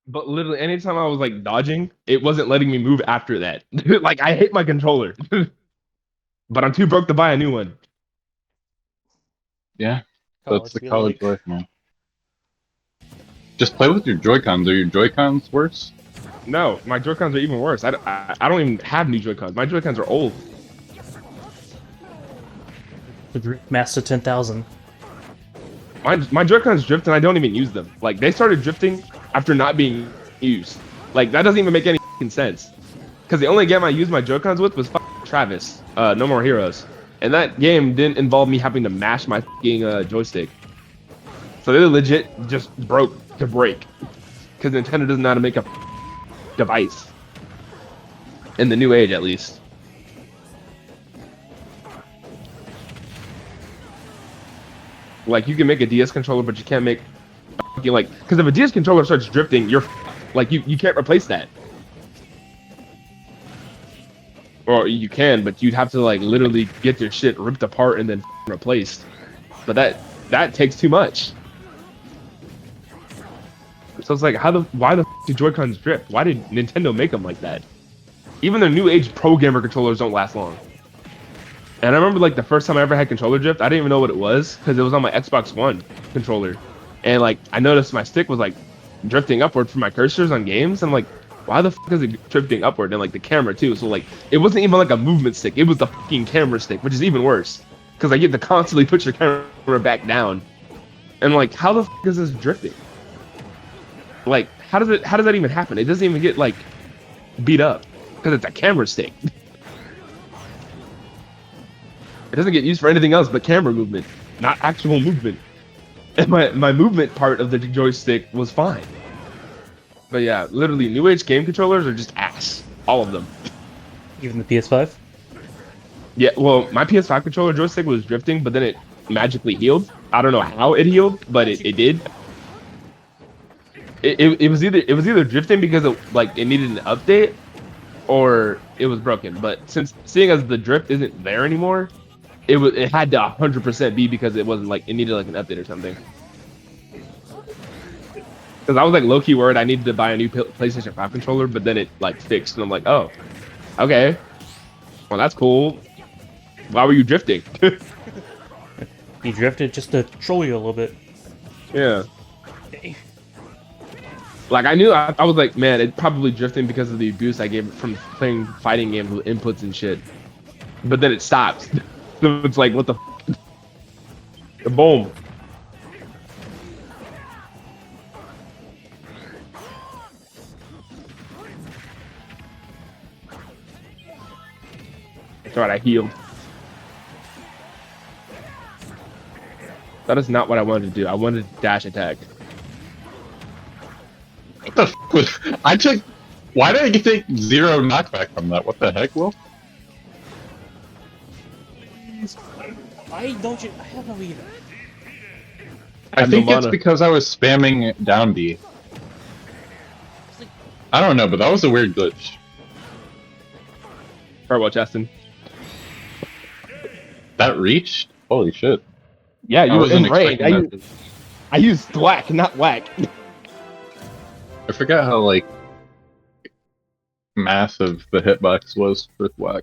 But literally, anytime I was like dodging, it wasn't letting me move after that. Like I hate my controller, but I'm too broke to buy a new one. Yeah, that's College the be college like. life, man. Just play with your Joy-Cons. Are your Joy-Cons worse? No, my Joy-Cons are even worse. I don't even have new Joy-Cons. My Joy-Cons are old. The Drift Master 10,000. My Joy-Cons drift and I don't even use them. Like they started drifting after not being used. Like that doesn't even make any sense. Because the only game I used my Joy-Cons with was Travis, No More Heroes, and that game didn't involve me having to mash my joystick. So they legit just broke to break. Because Nintendo doesn't know how to make a device in the new age, at least. Like you can make a DS controller, but you can't make like because if a DS controller starts drifting, you're like you can't replace that. Or you can, but you'd have to like literally get your shit ripped apart and then replaced. But that takes too much. So it's like, why the do Joy-Cons drift? Why did Nintendo make them like that? Even their new age pro gamer controllers don't last long. And I remember like the first time I ever had controller drift, I didn't even know what it was because it was on my Xbox One controller, and like I noticed my stick was like drifting upward from my cursors on games. And I'm like, why the fuck is it drifting upward? And like the camera too. So like it wasn't even like a movement stick; it was the fucking camera stick, which is even worse because like you have to constantly put your camera back down. And like, how the fuck is this drifting? Like, how does that even happen? It doesn't even get like beat up because it's a camera stick. It doesn't get used for anything else but camera movement, not actual movement. And my movement part of the joystick was fine. But yeah, literally, new age game controllers are just ass. All of them. Even the PS5. Yeah, well, my PS5 controller joystick was drifting, but then it magically healed. I don't know how it healed, but it did. It was either drifting because it needed an update, or it was broken. But since seeing as the drift isn't there anymore, it had to 100% be because it wasn't like it needed like an update or something. Because I was like low key worried I needed to buy a new PlayStation 5 controller, but then it like fixed, and I'm like, oh, okay, well that's cool. Why were you drifting? He drifted just to troll you a little bit. Yeah. Like I was like, man, it probably drifting because of the abuse I gave it from playing fighting games with inputs and shit. But then it stops. So it's like, what the boom. That's right, I healed. That is not what I wanted to do. I wanted to dash attack. What the f was... I took... Why did I take 0 knockback from that? What the heck, Will? Why don't you? I have no either. I think no it's mana. because I was spamming down B. I don't know, but that was a weird glitch. Farewell, Justin. That reached? Holy shit. Yeah, I you were in wasn't range. expecting that. I used thwack, not whack. I forgot how, like, massive the hitbox was for Thwack.